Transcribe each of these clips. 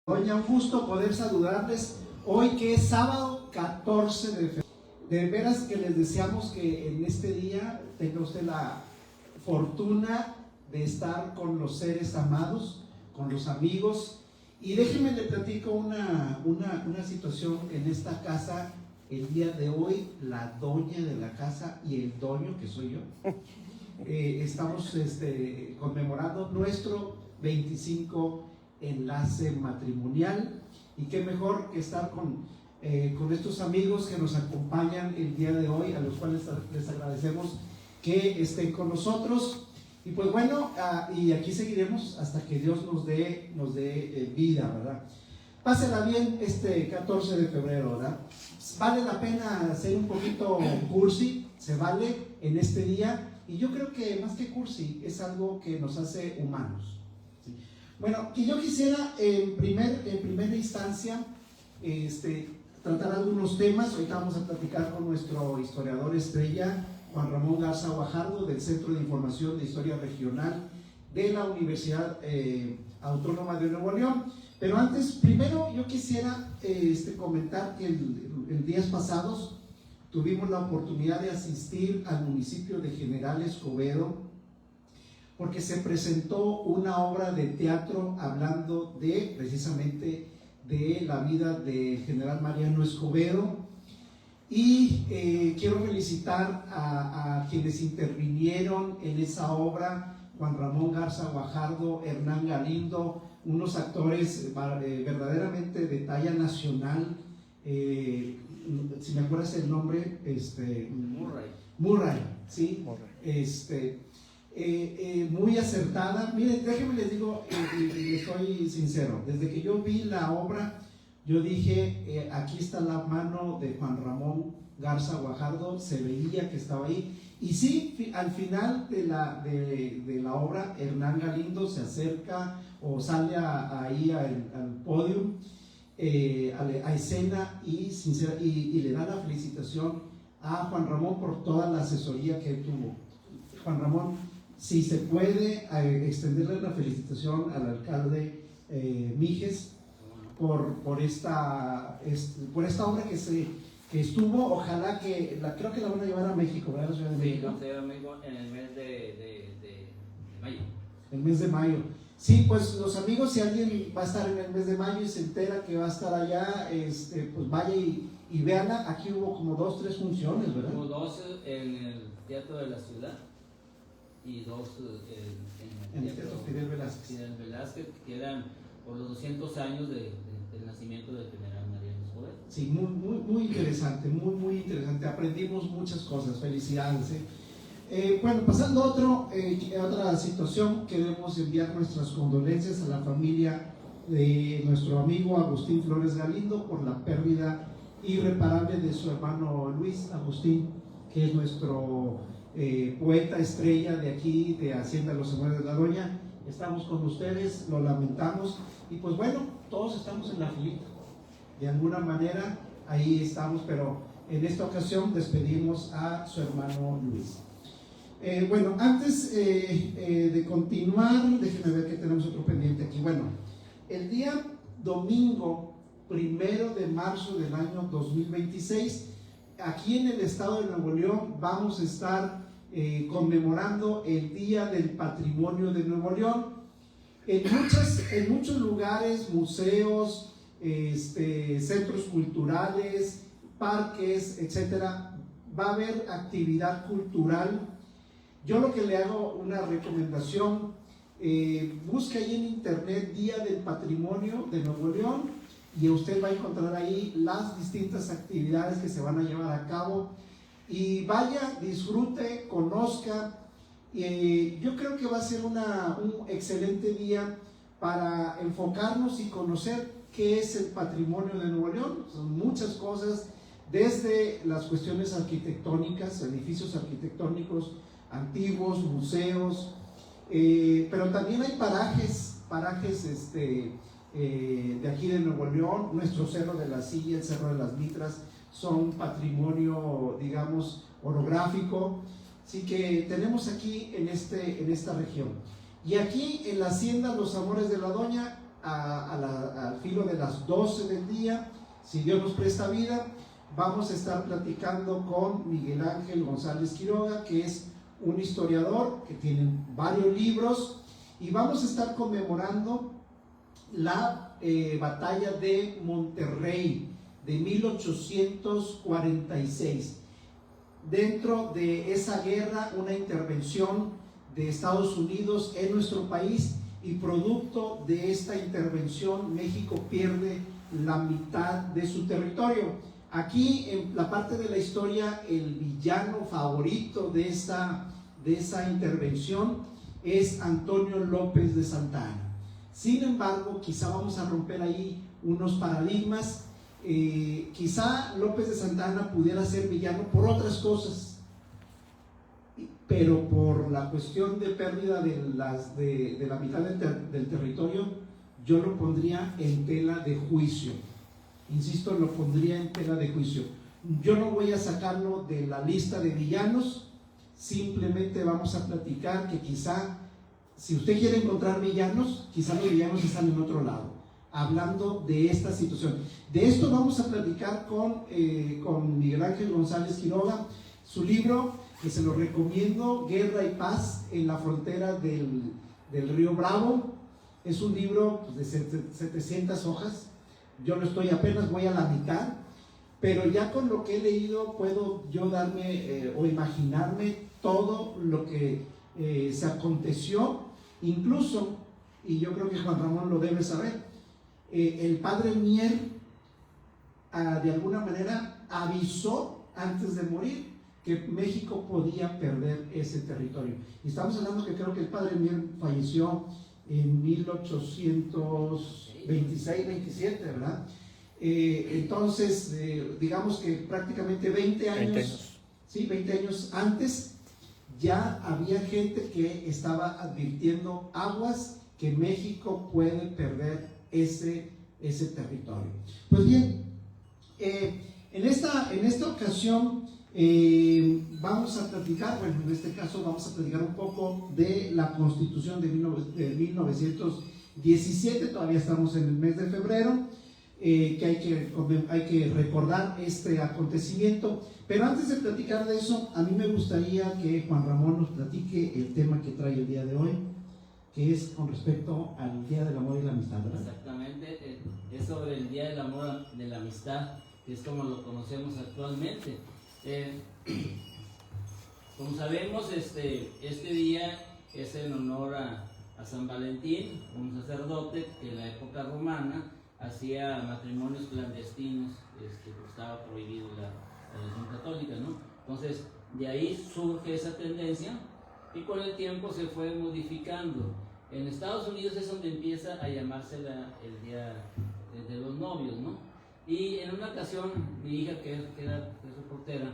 Doña, un gusto poder saludarles hoy que es sábado 14 de febrero. De veras que les deseamos que en este día tenga usted la fortuna de estar con los seres amados, con los amigos. Y déjenme le platico una situación en esta casa. El día de hoy, la doña de la casa y el dueño, que soy yo, estamos conmemorando nuestro 25 enlace matrimonial, y qué mejor que estar con estos amigos que nos acompañan el día de hoy, a los cuales les agradecemos que estén con nosotros. Y pues bueno, y aquí seguiremos hasta que Dios nos dé vida, ¿verdad? Pásela bien este 14 de febrero, ¿verdad? Vale la pena ser un poquito cursi, se vale en este día, y yo creo que más que cursi es algo que nos hace humanos. ¿Sí? Bueno, que yo quisiera en primera instancia tratar algunos temas. Ahorita vamos a platicar con nuestro historiador estrella, Juan Ramón Garza Guajardo, del Centro de Información de Historia Regional de la Universidad Autónoma de Nuevo León. Pero antes, primero yo quisiera comentar que en días pasados tuvimos la oportunidad de asistir al municipio de General Escobedo, porque se presentó una obra de teatro hablando precisamente de la vida de General Mariano Escobedo. Y quiero felicitar a quienes intervinieron en esa obra: Juan Ramón Garza Guajardo, Hernán Galindo, unos actores verdaderamente de talla nacional. Si me acuerdas el nombre, Murray, ¿sí? Murray. Muy acertada. Miren, déjenme les digo, y soy sincero, desde que yo vi la obra, yo dije, aquí está la mano de Juan Ramón Garza Guajardo, se veía que estaba ahí. Y sí, al final de la obra, Hernán Galindo se acerca o sale ahí al podio, a escena, y le da la felicitación a Juan Ramón por toda la asesoría que tuvo. Juan Ramón, si se puede extenderle la felicitación al alcalde Mijes por esta obra que estuvo. Ojalá creo que la van a llevar a México, ¿verdad? La Ciudad de México. Sí, la México en el mes de mayo. El mes de mayo. Sí, pues los amigos, si alguien va a estar en el mes de mayo y se entera que va a estar allá, pues vaya y véanla. Aquí hubo como 2 o 3 funciones, ¿verdad? Hubo 2 en el Teatro de la Ciudad y 2 en el Teatro Fidel Velázquez. Fidel Velázquez, que eran por los 200 años del nacimiento del general Mariano Escobedo. Sí, muy interesante, muy interesante. Aprendimos muchas cosas. Felicidades. Bueno, pasando a otra situación, queremos enviar nuestras condolencias a la familia de nuestro amigo Agustín Flores Galindo por la pérdida irreparable de su hermano Luis Agustín, que es nuestro poeta estrella de aquí, de Hacienda Los Amores de la Doña. Estamos con ustedes, lo lamentamos, y pues bueno, todos estamos en la filita, de alguna manera ahí estamos, pero en esta ocasión despedimos a su hermano Luis. Bueno, antes de continuar, déjenme ver que tenemos otro pendiente aquí. Bueno, el día domingo 1 de marzo del año 2026, aquí en el estado de Nuevo León vamos a estar conmemorando el Día del Patrimonio de Nuevo León. En muchos lugares, museos, centros culturales, parques, etcétera, va a haber actividad cultural. Yo lo que le hago una recomendación, busque ahí en internet Día del Patrimonio de Nuevo León, y usted va a encontrar ahí las distintas actividades que se van a llevar a cabo, y vaya, disfrute, conozca. Yo creo que va a ser un excelente día para enfocarnos y conocer qué es el patrimonio de Nuevo León. Son muchas cosas, desde las cuestiones arquitectónicas, edificios arquitectónicos antiguos, museos, pero también hay parajes de aquí de Nuevo León. Nuestro Cerro de la Silla, el Cerro de las Mitras, son patrimonio, digamos, orográfico. Así que tenemos aquí en esta región. Y aquí en la Hacienda Los Amores de la Doña, al filo de las 12 del día, si Dios nos presta vida, vamos a estar platicando con Miguel Ángel González Quiroga, que es un historiador que tiene varios libros, y vamos a estar conmemorando la batalla de Monterrey de 1846. Dentro de esa guerra, una intervención de Estados Unidos en nuestro país, y producto de esta intervención México pierde la mitad de su territorio. Aquí en la parte de la historia, el villano favorito de esa intervención es Antonio López de Santa Anna. Sin embargo, quizá vamos a romper ahí unos paradigmas. Quizá López de Santa Anna pudiera ser villano por otras cosas, pero por la cuestión de pérdida de la mitad del territorio, yo lo pondría en tela de juicio. Insisto, lo pondría en tela de juicio. Yo no voy a sacarlo de la lista de villanos, simplemente vamos a platicar que quizá, si usted quiere encontrar villanos, quizá los villanos están en otro lado, hablando de esta situación. De esto vamos a platicar con Miguel Ángel González Quiroga. Su libro, que se lo recomiendo, Guerra y Paz en la frontera del río Bravo, es un libro de 700 hojas. Yo lo estoy, apenas voy a la mitad, pero ya con lo que he leído puedo yo darme o imaginarme todo lo que se aconteció, incluso, y yo creo que Juan Ramón lo debe saber, el padre Mier de alguna manera avisó antes de morir que México podía perder ese territorio. Y estamos hablando que creo que el padre Mier falleció en 1826-27, ¿verdad? Entonces, digamos que prácticamente 20 años, sí, 20 años antes, ya había gente que estaba advirtiendo aguas, que México puede perder ese territorio. Pues bien, en esta ocasión vamos a platicar, bueno, en este caso vamos a platicar un poco de la Constitución de 1917, todavía estamos en el mes de febrero, que hay que recordar este acontecimiento, pero antes de platicar de eso, a mí me gustaría que Juan Ramón nos platique el tema que trae el día de hoy, que es con respecto al Día del Amor y la Amistad, ¿verdad? Exactamente, es sobre el Día del Amor y la Amistad, que es como lo conocemos actualmente. Como sabemos, este día es en honor a San Valentín, un sacerdote que en la época romana hacía matrimonios clandestinos, estaba prohibido la religión católica, ¿no? Entonces, de ahí surge esa tendencia y con el tiempo se fue modificando. En Estados Unidos es donde empieza a llamarse el Día de los Novios, ¿no? Y en una ocasión, mi hija, que es reportera,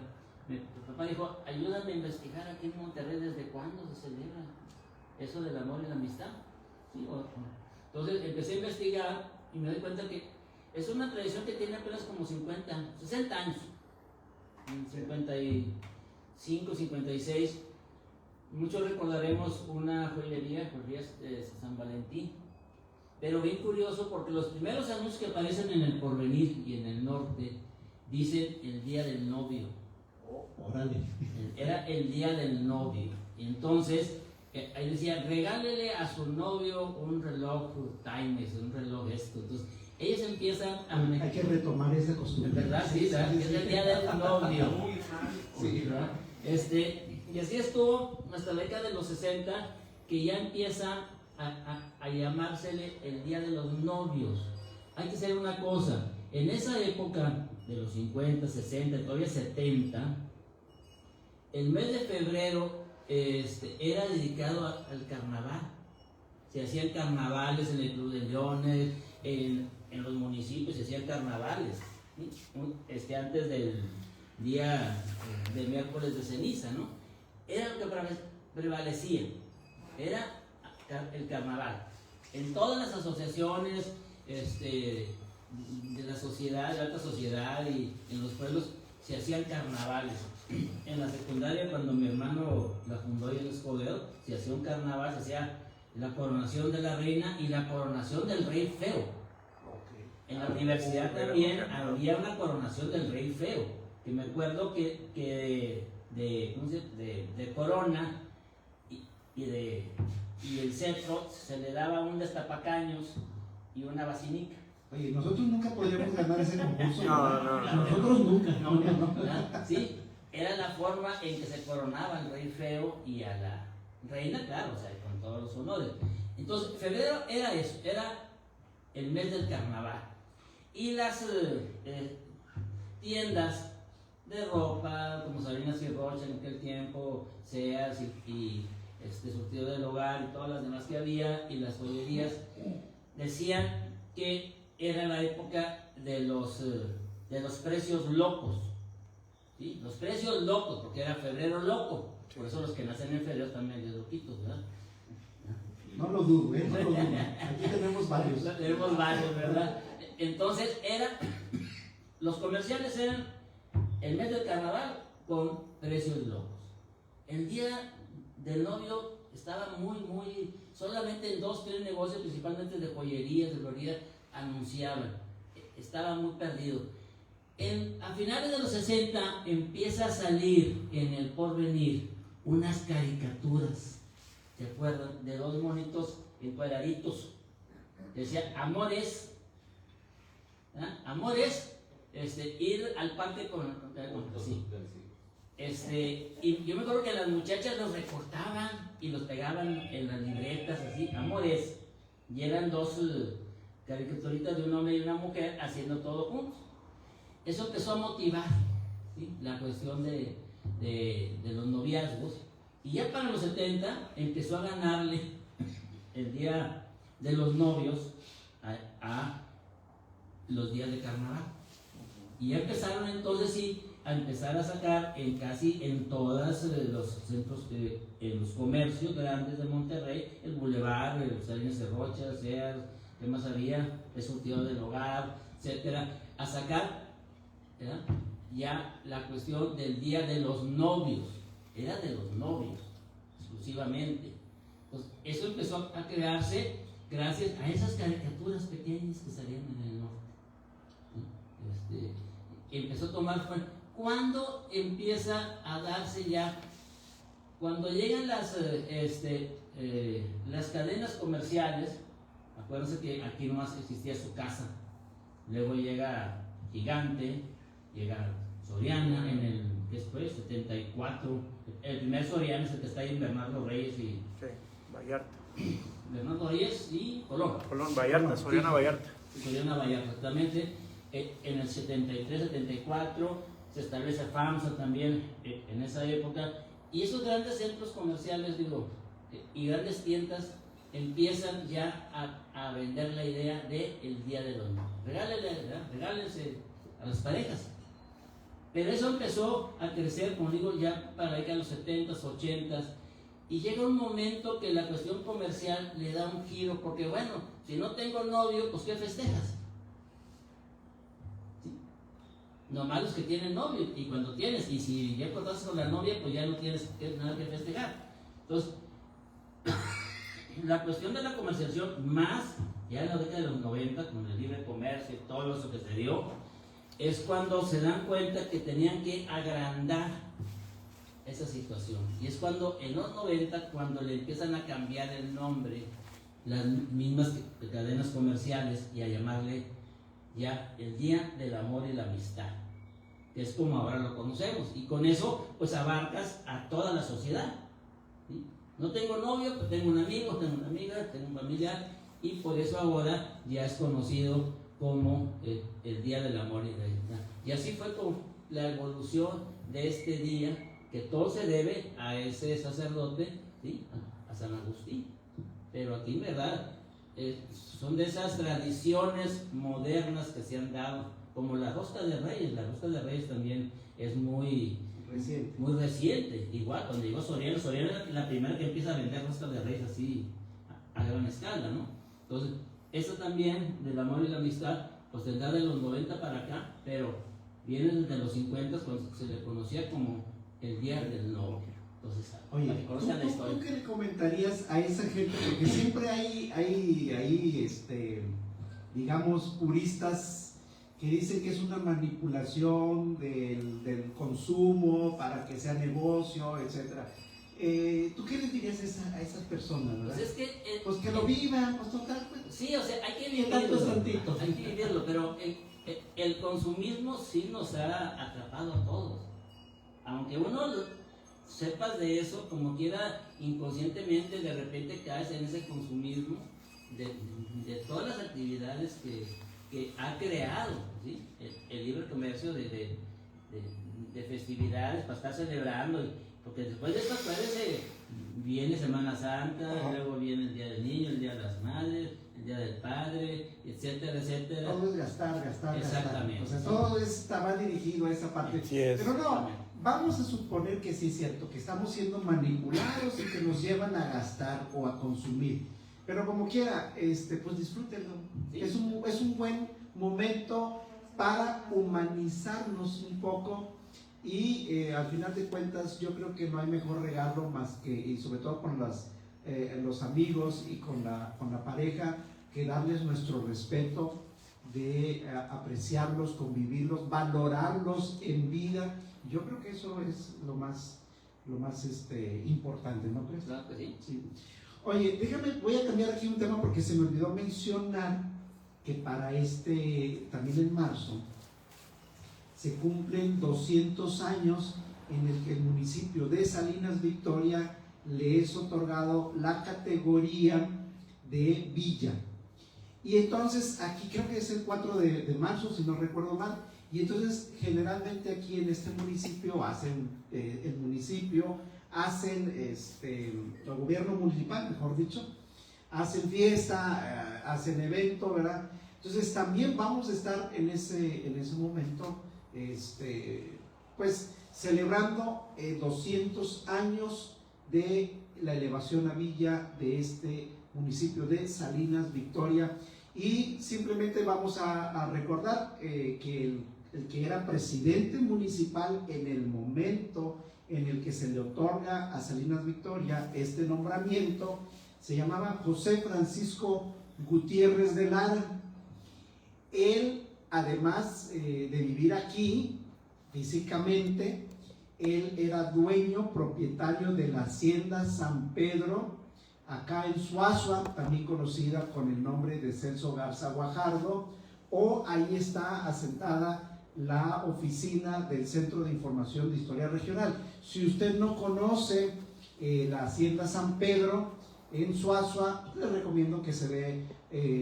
mi papá dijo: ayúdame a investigar aquí en Monterrey desde cuándo se celebra eso del amor y la amistad. ¿Sí? Entonces empecé a investigar y me doy cuenta que es una tradición que tiene apenas como 60 años, 55, 56. Muchos recordaremos una joyería de San Valentín, pero bien curioso porque los primeros anuncios que aparecen en el Porvenir y en el norte dicen el día del novio. Órale. Era el día del novio. Y entonces ahí decía: regálele a su novio un reloj Timex, un reloj esto. Entonces ellos empiezan a manejar. Hay que retomar esa costumbre. ¿Verdad? Sí, ¿verdad? Es el día del novio. Sí, ¿verdad? Y así estuvo hasta la década de los 60, que ya empieza a llamársele el Día de los Novios. Hay que saber una cosa: en esa época de los 50, 60, todavía 70, el mes de febrero era dedicado al carnaval. Se hacían carnavales en el Club de Leones, en los municipios se hacían carnavales, ¿sí? Antes del día de miércoles de ceniza, ¿no? Era lo que prevalecía, era el carnaval. En todas las asociaciones de la sociedad, de alta sociedad, y en los pueblos se hacían carnavales. En la secundaria, cuando mi hermano la fundó y en Escobedo, se hacía un carnaval, se hacía la coronación de la reina y la coronación del rey feo. universidad también había una coronación del rey feo, que me acuerdo que de corona y el cetro se le daba un destapacaños y una basinica. Oye, nosotros nunca podríamos ganar ese concurso. No. Nosotros nunca. ¿Verdad? Sí, era la forma en que se coronaba al rey feo y a la reina, claro, o sea, con todos los honores. Entonces, febrero era eso, era el mes del carnaval. Y las tiendas de ropa, como Sabrinas y Rocha en aquel tiempo, Sears y Surtido del Hogar y todas las demás que había, y las joyerías, decían que era la época de los precios locos. ¿Sí? Los precios locos, porque era febrero loco. Por eso los que nacen en febrero están medio loquitos, ¿verdad? No lo dudo, no lo dudo. Aquí tenemos varios. Tenemos varios, ¿verdad? Entonces, los comerciales eran el mes del carnaval con precios locos. El día del novio estaba solamente en 2, 3 negocios, principalmente de joyerías, de Florida, anunciaban. Estaba muy perdido. A finales de los 60 empieza a salir en El Porvenir unas caricaturas, ¿se acuerdan? De 2 monitos encuadraditos. Decía, amores, ir al parque con sí. Y yo me acuerdo que las muchachas los recortaban y los pegaban en las libretas, así, amores. Y eran 2 caricaturitas de un hombre y una mujer haciendo todo juntos. Eso empezó a motivar, ¿sí?, la cuestión de los noviazgos. Y ya para los 70 empezó a ganarle el día de los novios a los días de carnaval. Y ya empezaron entonces sí a empezar a sacar casi en todos los centros, en los comercios grandes de Monterrey, el Boulevard, el Salinas de Rocha, Sears, ¿qué más había? El Surtido del Hogar, etcétera, a sacar, ¿verdad?, ya la cuestión del día de los novios. Era de los novios exclusivamente. Entonces, eso empezó a crearse gracias a esas caricaturas pequeñas que salían en el norte. Empezó a tomar fuerza. ¿Cuándo empieza a darse ya? Cuando llegan las cadenas comerciales. Acuérdense que aquí nomás existía su casa. Luego llega Gigante, llega Soriana en el, ¿qué fue? 74. El primer Soriana es el que está ahí en Bernardo Reyes y... Sí, Vallarta. Bernardo Reyes y Colón. Vallarta, Soriana, sí. Vallarta. Soriana Vallarta, exactamente. En el 73, 74 se establece FAMSA también en esa época. Y esos grandes centros comerciales, y grandes tiendas empiezan ya a vender la idea del Día de los Novios. Regálense a las parejas. Pero eso empezó a crecer, como digo, ya para a los 70s, 80s, y llega un momento que la cuestión comercial le da un giro, porque bueno, si no tengo novio, pues ¿qué festejas? ¿Sí? Nomás los que tienen novio, y cuando tienes, y si ya cortaste con la novia, pues ya no tienes nada que festejar. Entonces, la cuestión de la comercialización, más ya en la década de los 90, con el libre comercio y todo eso que se dio, es cuando se dan cuenta que tenían que agrandar esa situación. Y es cuando en los 90, cuando le empiezan a cambiar el nombre las mismas cadenas comerciales y a llamarle ya el Día del Amor y la Amistad, que es como ahora lo conocemos. Y con eso pues abarcas a toda la sociedad, ¿sí? No tengo novio, pues tengo un amigo, tengo una amiga, tengo un familiar, y por eso ahora ya es conocido como el Día del Amor y la Amistad. Y así fue con la evolución de este día, que todo se debe a ese sacerdote, ¿sí?, a San Agustín. Pero aquí, ¿verdad?, son de esas tradiciones modernas que se han dado, como la Rosca de Reyes. La Rosca de Reyes también es muy reciente. Igual, cuando llegó Soriana es la primera que empieza a vender Rosca de Reyes así a gran escala, ¿no? Entonces, eso también del amor y la amistad, pues tendrá de los 90 para acá, pero viene desde los 50, cuando se le conocía como el Día del Novio. Entonces, oye, ¿tú qué le comentarías a esa gente? Porque siempre hay digamos, puristas que dicen que es una manipulación del consumo para que sea negocio, etcétera. ¿Tú qué le dirías a esas personas, verdad? Pues es que... pues que lo vivan, pues total. Pues, sí, o sea, hay que tanto es vivirlo. tantito. Hay que vivirlo, pero el consumismo sí nos ha atrapado a todos. Aunque uno sepas de eso, como quiera, inconscientemente de repente caes en ese consumismo de todas las actividades que ha creado, ¿sí? El libre comercio de festividades para estar celebrando, porque después de estas cosas viene Semana Santa, luego viene el Día del Niño, el Día de las Madres, el Día del Padre, etcétera, etcétera. Todo es gastar. Exactamente. O sea, todo va dirigido a esa parte. Sí es. Pero no, vamos a suponer que sí es cierto, que estamos siendo manipulados y que nos llevan a gastar o a consumir. Pero como quiera, pues disfrútenlo. Sí. Es un buen momento para humanizarnos un poco y al final de cuentas yo creo que no hay mejor regalo más que, y sobre todo con los amigos y con la pareja, que darles nuestro respeto, de apreciarlos, convivirlos, valorarlos en vida. Yo creo que eso es lo más importante, ¿no crees? Claro que sí. Sí. Oye, voy a cambiar aquí un tema porque se me olvidó mencionar que para también en marzo, se cumplen 200 años en el que el municipio de Salinas Victoria le es otorgado la categoría de villa. Y entonces aquí creo que es el 4 de marzo, si no recuerdo mal, y entonces generalmente aquí en este municipio el gobierno municipal, mejor dicho, hacen fiesta, hacen evento, ¿verdad? Entonces también vamos a estar en ese momento, pues celebrando 200 años de la elevación a villa de este municipio de Salinas Victoria, y simplemente vamos a recordar que el que era presidente municipal en el momento en el que se le otorga a Salinas Victoria este nombramiento se llamaba José Francisco Gutiérrez de Lara. Él, además de vivir aquí físicamente, él era dueño, propietario de la hacienda San Pedro, acá en Suazua, también conocida con el nombre de Celso Garza Guajardo, o ahí está asentada la oficina del Centro de Información de Historia Regional. Si usted no conoce la hacienda San Pedro en Suazua, le recomiendo que se dé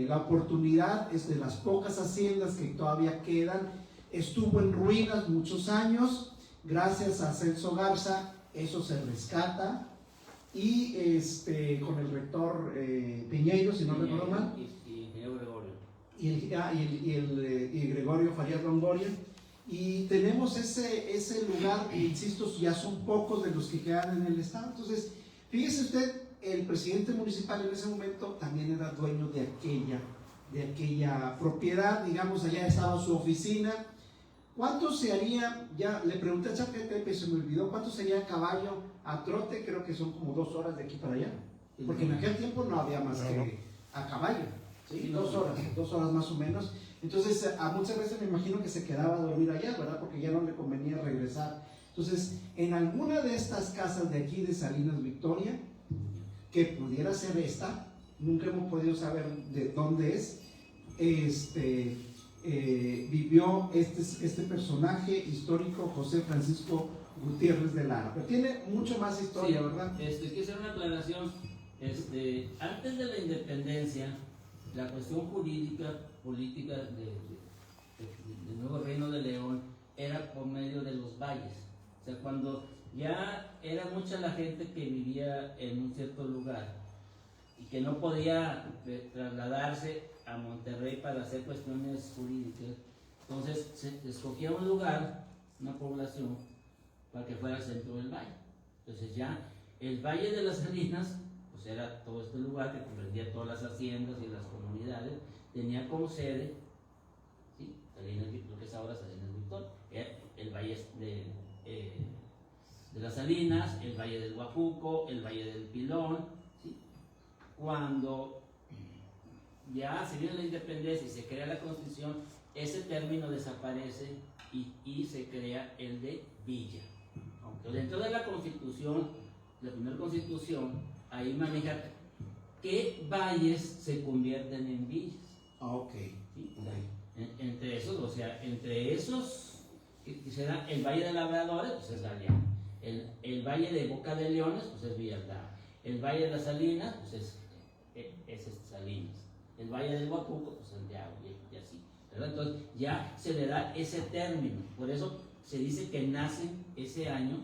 la oportunidad. Es de las pocas haciendas que todavía quedan. Estuvo en ruinas muchos años. Gracias a Celso Garza eso se rescata, y con el rector Piñeiro, si no recuerdo mal, y Gregorio Farías Longoria, y tenemos ese lugar, insisto, ya son pocos de los que quedan en el estado. Entonces, fíjese usted, el presidente municipal en ese momento también era dueño de aquella propiedad, digamos, allá estaba su oficina. ¿Cuánto se haría? Ya le pregunté a Chapetepe, se me olvidó, ¿cuánto sería a caballo a trote? Creo que son como 2 horas de aquí para allá, porque en aquel tiempo no había más que a caballo, ¿sí? 2 horas más o menos. Entonces, a muchas veces me imagino que se quedaba a dormir allá, ¿verdad? Porque ya no le convenía regresar. Entonces, en alguna de estas casas de aquí de Salinas Victoria, que pudiera ser esta, nunca hemos podido saber de dónde es, vivió este personaje histórico, José Francisco Gutiérrez de Lara. Pero tiene mucho más historia, sí, ¿verdad? Quiero hacer una aclaración. Antes de la independencia, la cuestión jurídica, política del nuevo Reino de León era por medio de los valles. O sea, cuando ya era mucha la gente que vivía en un cierto lugar y que no podía trasladarse a Monterrey para hacer cuestiones jurídicas, entonces se escogía un lugar, una población, para que fuera el centro del valle. Entonces ya el Valle de las Salinas, pues era todo este lugar que comprendía todas las haciendas y las comunidades, tenía como sede, ¿sí? Lo que es ahora Salinas Victoria, el Valle de las Salinas, el Valle del Guajuco, el Valle del Pilón, ¿sí? Cuando ya se viene la independencia y se crea la Constitución, ese término desaparece y se crea el de villa. Entonces, dentro de la Constitución, la primera Constitución, ahí maneja qué valles se convierten en villas. Ok. ¿Sí? Entre esos, que será el Valle de Labradores, pues es Galeana. El Valle de Boca de Leones, pues es Villalda. El Valle de las Salinas, pues es Salinas. El Valle del Huacuco, pues Santiago, y así. ¿Verdad? Entonces ya se le da ese término. Por eso se dice que nacen ese año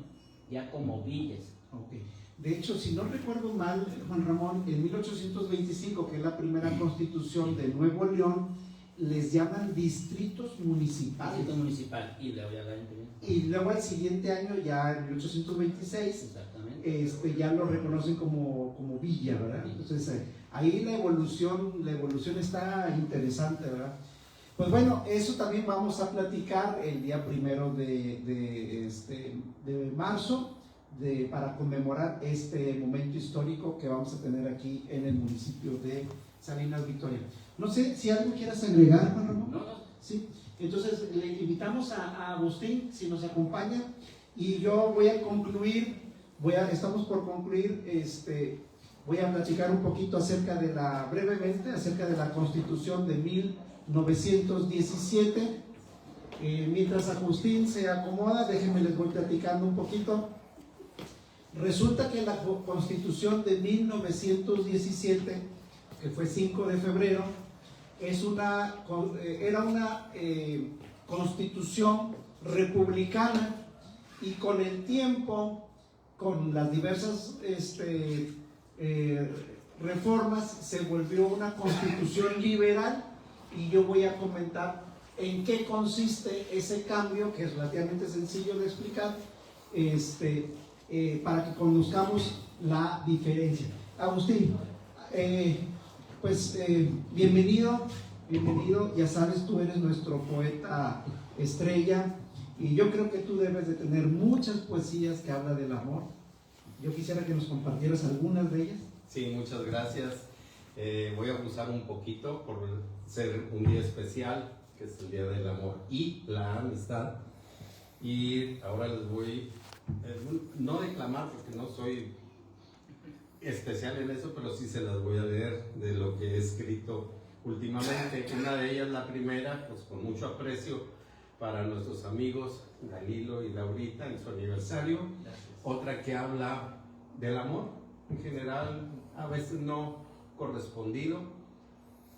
ya como villas. Ok. De hecho, si no recuerdo mal, Juan Ramón, en 1825, que es la primera constitución de Nuevo León, les llaman distritos municipales. Distrito municipal, y luego ya la implementan. Y luego al siguiente año, ya en 1826, Exactamente. ya lo reconocen como villa, ¿verdad? Entonces, ahí la evolución está interesante, ¿verdad? Pues bueno, eso también vamos a platicar el día 1 de marzo, para conmemorar este momento histórico que vamos a tener aquí en el municipio de Salinas Victoria. No sé si algo quieras agregar, Juan Ramón. No. Sí, entonces le invitamos a Agustín, si nos acompaña, y yo voy a concluir, estamos por concluir, voy a platicar un poquito brevemente acerca de la Constitución de 1917. Mientras Agustín se acomoda, déjenme les voy platicando un poquito. Resulta que la Constitución de 1917, que fue 5 de febrero, era una constitución republicana, y con el tiempo, con las diversas reformas, se volvió una constitución liberal, y yo voy a comentar en qué consiste ese cambio, que es relativamente sencillo de explicar, para que conozcamos la diferencia. Agustín, bienvenido, ya sabes, tú eres nuestro poeta estrella, y yo creo que tú debes de tener muchas poesías que hablan del amor. Yo quisiera que nos compartieras algunas de ellas. Sí, muchas gracias. Voy a abusar un poquito por ser un día especial, que es el Día del Amor y la Amistad, y ahora les voy, no declamar porque no soy especial en eso, pero sí se las voy a leer de lo que he escrito últimamente. Una de ellas, la primera, pues con mucho aprecio para nuestros amigos Danilo y Laurita en su aniversario. Gracias. Otra que habla del amor en general, a veces no correspondido.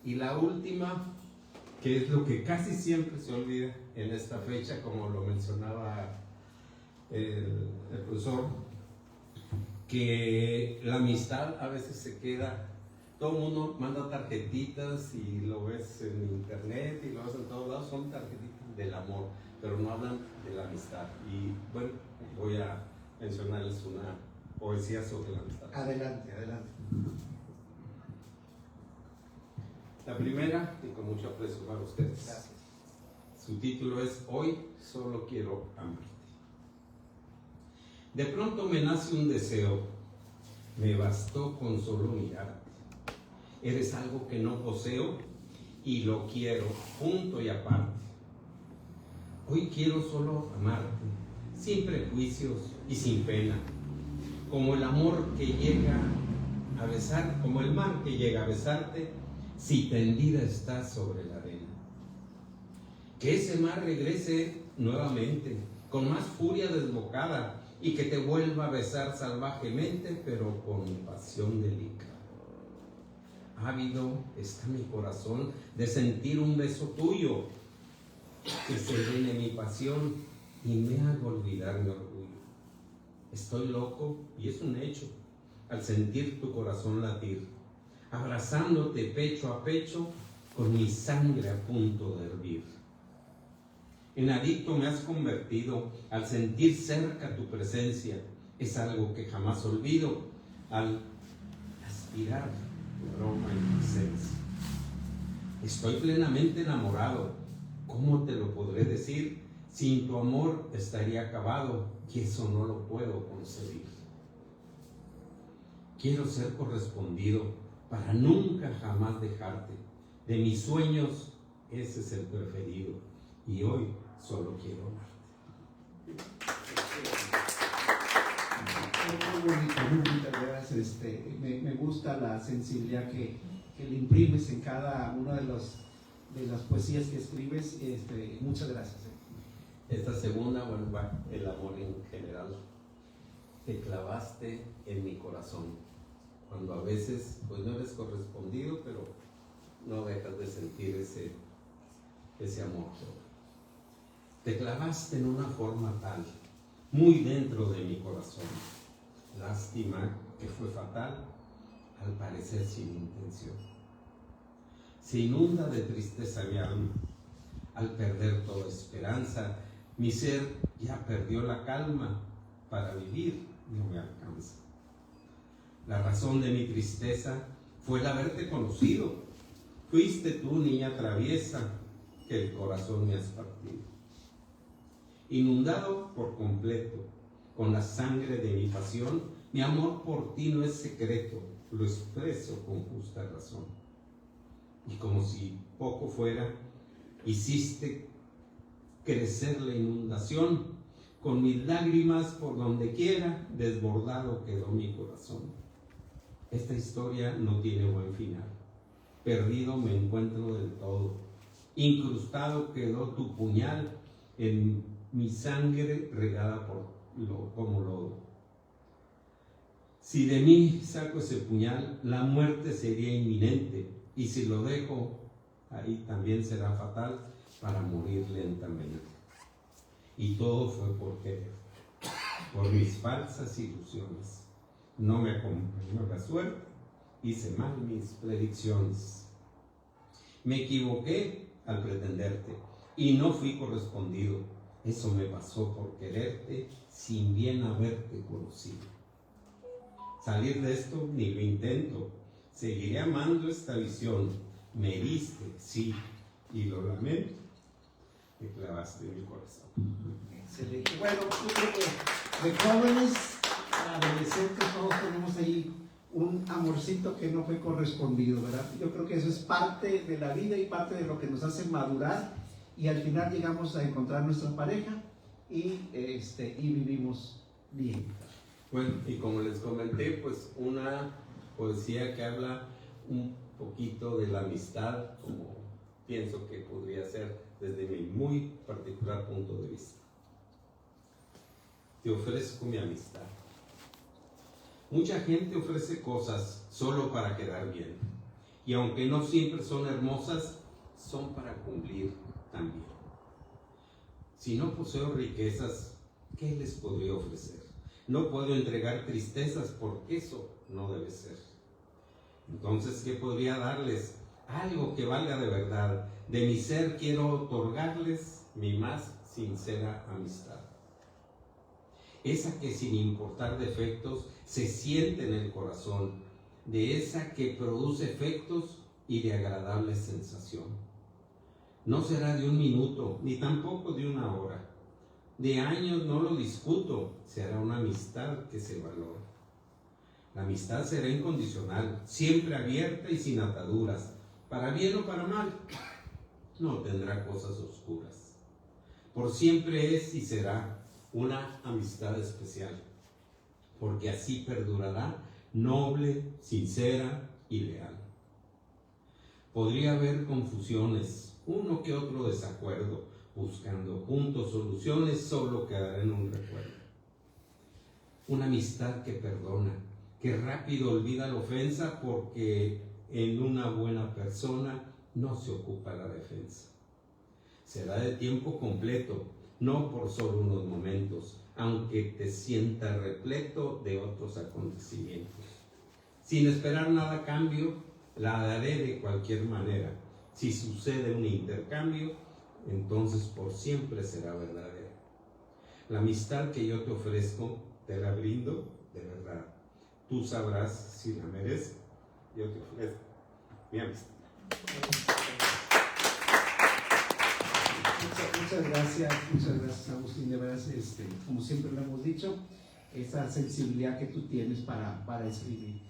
Y la última, que es lo que casi siempre se olvida en esta fecha, como lo mencionaba el profesor, que la amistad a veces se queda, todo el mundo manda tarjetitas y lo ves en internet y lo ves en todos lados, son tarjetitas del amor, pero no hablan de la amistad. Y bueno, voy a mencionarles una poesía sobre la amistad. Adelante. La primera, y con mucho aprecio para ustedes. Gracias. Su título es Hoy solo quiero amarte. De pronto me nace un deseo, me bastó con solo mirarte. Eres algo que no poseo y lo quiero, punto y aparte. Hoy quiero solo amarte, sin prejuicios y sin pena, como el amor que llega a besar, como el mar que llega a besarte, si tendida estás sobre la arena. Que ese mar regrese nuevamente, con más furia desbocada, y que te vuelva a besar salvajemente, pero con pasión delicada. Ávido está mi corazón de sentir un beso tuyo, que se llene mi pasión y me haga olvidar mi orgullo. Estoy loco, y es un hecho, al sentir tu corazón latir, abrazándote pecho a pecho, con mi sangre a punto de hervir. En adicto me has convertido al sentir cerca tu presencia. Es algo que jamás olvido al aspirar tu aroma y presencia. Estoy plenamente enamorado. ¿Cómo te lo podré decir? Sin tu amor estaría acabado, y eso no lo puedo concebir. Quiero ser correspondido para nunca jamás dejarte, De mis sueños, ese es el preferido. Y hoy solo quiero amarte. Muy bonito, de veras, me gusta la sensibilidad que le imprimes en cada una de las poesías que escribes. Muchas gracias. Esta segunda, bueno, va el amor en general. Te clavaste en mi corazón, cuando a veces pues no eres correspondido, pero no dejas de sentir ese amor. Te clavaste en una forma tal, muy dentro de mi corazón. Lástima que fue fatal, al parecer sin intención. Se inunda de tristeza mi alma, al perder toda esperanza. Mi ser ya perdió la calma, para vivir no me alcanza. La razón de mi tristeza fue el haberte conocido. Fuiste tú, niña traviesa, que el corazón me has partido. Inundado por completo con la sangre de mi pasión, mi amor por ti no es secreto, lo expreso con justa razón. Y como si poco fuera, hiciste crecer la inundación, con mis lágrimas por donde quiera, desbordado quedó mi corazón. Esta historia no tiene buen final, perdido me encuentro del todo, incrustado quedó tu puñal en mi sangre regada como lodo. Si de mí saco ese puñal, la muerte sería inminente, y si lo dejo, ahí también será fatal para morir lentamente. Y todo fue por querer, por mis falsas ilusiones. No me acompañó la suerte, hice mal mis predicciones. Me equivoqué al pretenderte y no fui correspondido. Eso me pasó por quererte sin bien haberte conocido. Salir de esto ni lo intento. Seguiré amando esta visión. Me heriste, sí, y lo lamento. Me clavaste en mi corazón. Excelente. Bueno, yo creo que de jóvenes a adolescentes todos tenemos ahí un amorcito que no fue correspondido, ¿verdad? Yo creo que eso es parte de la vida y parte de lo que nos hace madurar, y al final llegamos a encontrar nuestra pareja y vivimos bien. Bueno, y como les comenté, pues una poesía que habla un poquito de la amistad, como pienso que podría ser desde mi muy particular punto de vista. Te ofrezco mi amistad. Mucha gente ofrece cosas solo para quedar bien, y aunque no siempre son hermosas, son para cumplir también. Si no poseo riquezas, ¿qué les podría ofrecer? No puedo entregar tristezas porque eso no debe ser. Entonces, ¿qué podría darles? Algo que valga de verdad. De mi ser quiero otorgarles mi más sincera amistad. Esa que sin importar defectos se siente en el corazón. De esa que produce efectos y de agradable sensación. No será de un minuto, ni tampoco de una hora. De años no lo discuto, será una amistad que se valora. La amistad será incondicional, siempre abierta y sin ataduras, para bien o para mal. No tendrá cosas oscuras. Por siempre es y será una amistad especial, porque así perdurará, noble, sincera y leal. Podría haber confusiones, uno que otro desacuerdo, buscando juntos soluciones, solo quedará en un recuerdo. Una amistad que perdona, que rápido olvida la ofensa, porque en una buena persona no se ocupa la defensa. Será de tiempo completo, no por solo unos momentos, aunque te sienta repleto de otros acontecimientos. Sin esperar nada a cambio, la daré de cualquier manera. Si sucede un intercambio, entonces por siempre será verdadera. La amistad que yo te ofrezco, te la brindo de verdad. Tú sabrás si la merezco. Yo te ofrezco mi amistad. Muchas gracias Agustín, de veras, como siempre lo hemos dicho, esa sensibilidad que tú tienes para escribir.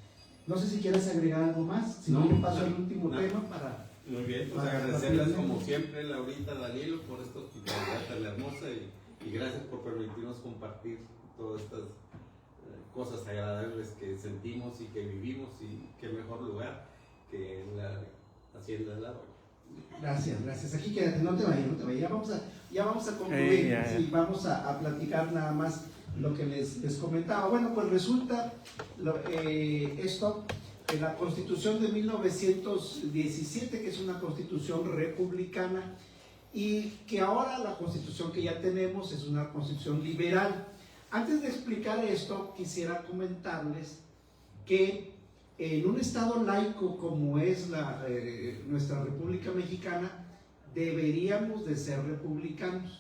No sé si quieres agregar algo más, si no, yo paso al último tema para Muy bien, pues agradecerles como siempre, Laurita, Danilo, por esta hospitalidad tan hermosa y gracias por permitirnos compartir todas estas cosas agradables que sentimos y que vivimos, y qué mejor lugar que en la Hacienda de la Doña. Gracias. Aquí quédate, no te vayas. Ya vamos a concluir. Sí, vamos a platicar nada más lo que les comentaba. Bueno, pues resulta la Constitución de 1917, que es una constitución republicana, y que ahora la Constitución que ya tenemos es una Constitución liberal. Antes de explicar esto, quisiera comentarles que en un estado laico como es nuestra República Mexicana, deberíamos de ser republicanos,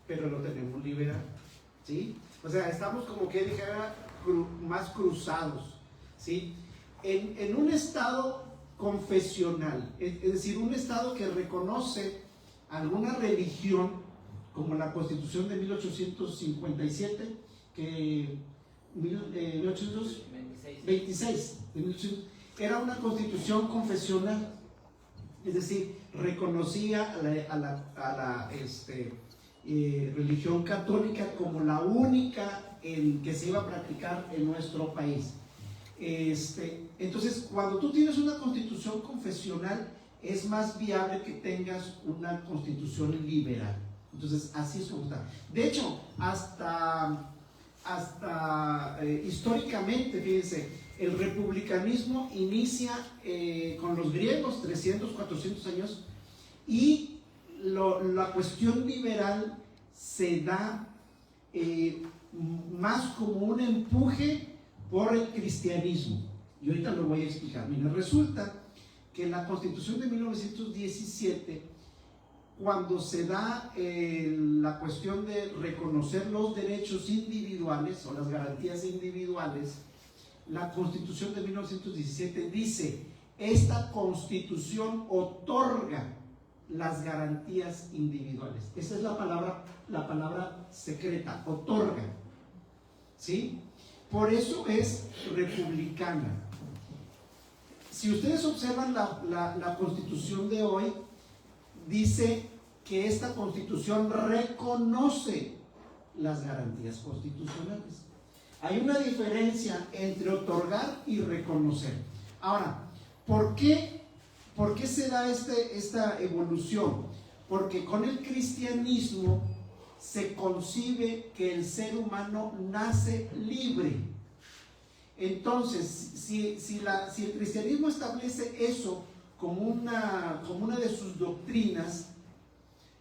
pero lo tenemos liberal, ¿sí? O sea, estamos como que dijera más cruzados, ¿sí? En un estado confesional, es decir, un estado que reconoce alguna religión, como la Constitución de 1857, que 1826, era una constitución confesional, es decir, reconocía a la religión católica como la única que se iba a practicar en nuestro país. Entonces, cuando tú tienes una constitución confesional, es más viable que tengas una constitución liberal. Entonces, así es como está. De hecho, hasta históricamente, fíjense, el republicanismo inicia con los griegos, 300, 400 años, y la cuestión liberal se da más como un empuje por el cristianismo. Y ahorita lo voy a explicar. Mira, resulta que la Constitución de 1917, cuando se da la cuestión de reconocer los derechos individuales o las garantías individuales, la Constitución de 1917 dice: esta Constitución otorga las garantías individuales. Esa es la palabra secreta, otorga, ¿sí? Por eso es republicana. Si ustedes observan la Constitución de hoy, dice que esta Constitución reconoce las garantías constitucionales. Hay una diferencia entre otorgar y reconocer. Ahora, ¿por qué se da esta evolución? Porque con el cristianismo se concibe que el ser humano nace libre. Entonces, si el cristianismo establece eso como una de sus doctrinas,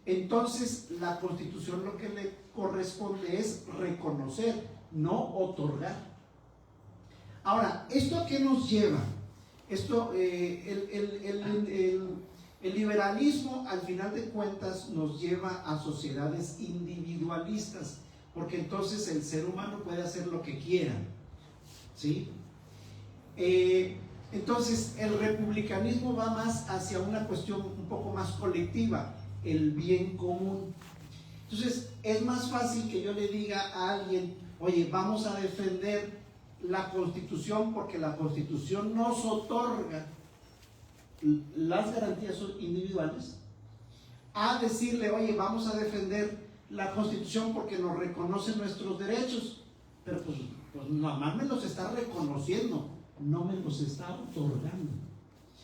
entonces la Constitución lo que le corresponde es reconocer, no otorgar. Ahora, ¿esto a qué nos lleva? El liberalismo, al final de cuentas, nos lleva a sociedades individualistas, porque entonces el ser humano puede hacer lo que quiera, ¿sí? Entonces el republicanismo va más hacia una cuestión un poco más colectiva, el bien común. Entonces es más fácil que yo le diga a alguien: oye, vamos a defender la Constitución porque la Constitución nos otorga las garantías individuales, a decirle: oye, vamos a defender la Constitución porque nos reconoce nuestros derechos, pero pues nomás me los está reconociendo, no me los está otorgando.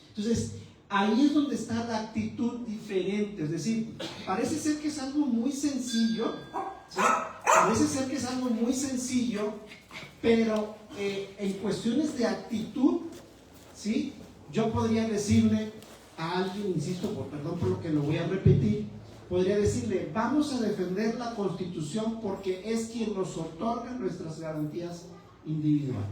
Entonces ahí es donde está la actitud diferente. Es decir, parece ser que es algo muy sencillo, ¿sí? Parece ser que es algo muy sencillo, pero en cuestiones de actitud, ¿sí? Yo podría decirle a alguien, insisto, perdón por lo que lo voy a repetir, podría decirle: vamos a defender la Constitución porque es quien nos otorga nuestras garantías individuales.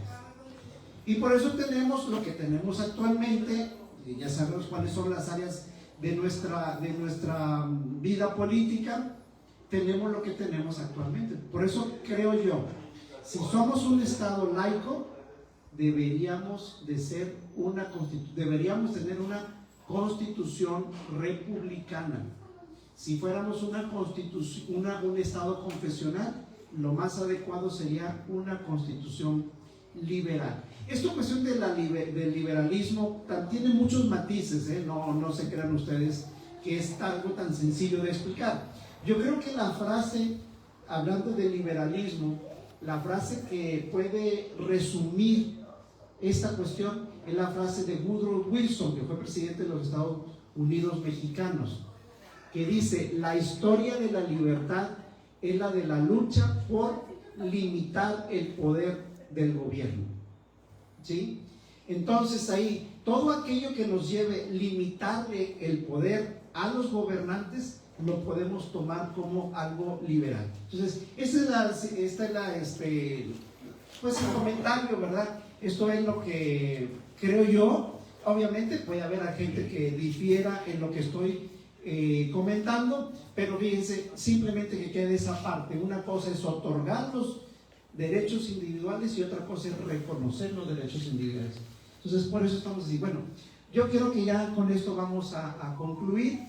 Y por eso tenemos lo que tenemos actualmente. Ya sabemos cuáles son las áreas de nuestra vida política. Tenemos lo que tenemos actualmente. Por eso creo yo, si somos un Estado laico, deberíamos tener una constitución republicana. Si fuéramos un Estado confesional, lo más adecuado sería una constitución liberal. Esta cuestión de del liberalismo tiene muchos matices, no se crean ustedes que es algo tan sencillo de explicar. Yo creo que la frase, hablando de liberalismo, la frase que puede resumir esta cuestión es la frase de Woodrow Wilson, que fue presidente de los Estados Unidos mexicanos, que dice: la historia de la libertad es la de la lucha por limitar el poder del gobierno. ¿Sí? Entonces ahí, todo aquello que nos lleve a limitarle el poder a los gobernantes, lo podemos tomar como algo liberal. Entonces, pues el comentario, ¿verdad? Esto es lo que creo yo. Obviamente puede haber a gente que difiera en lo que estoy comentando, pero fíjense, simplemente que quede esa parte. Una cosa es otorgar los derechos individuales y otra cosa es reconocer los derechos individuales. Entonces, por eso estamos así. Bueno, yo quiero que ya con esto vamos a concluir.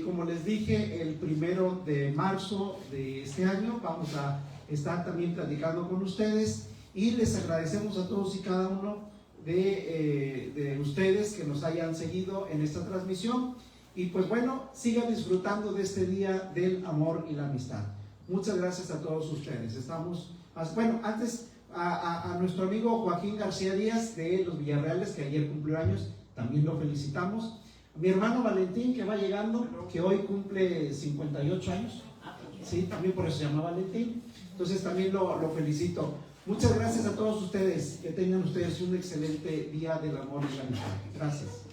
Como les dije, el 1 de marzo de este año vamos a estar también platicando con ustedes y les agradecemos a todos y cada uno de ustedes que nos hayan seguido en esta transmisión. Y pues bueno, sigan disfrutando de este día del amor y la amistad. Muchas gracias a todos ustedes. Bueno, antes a nuestro amigo Joaquín García Díaz de los Villarreales, que ayer cumplió años, también lo felicitamos. Mi hermano Valentín, que va llegando, que hoy cumple 58 años, sí, también por eso se llama Valentín. Entonces también lo felicito. Muchas gracias a todos ustedes. Que tengan ustedes un excelente día del amor y la amistad. Gracias.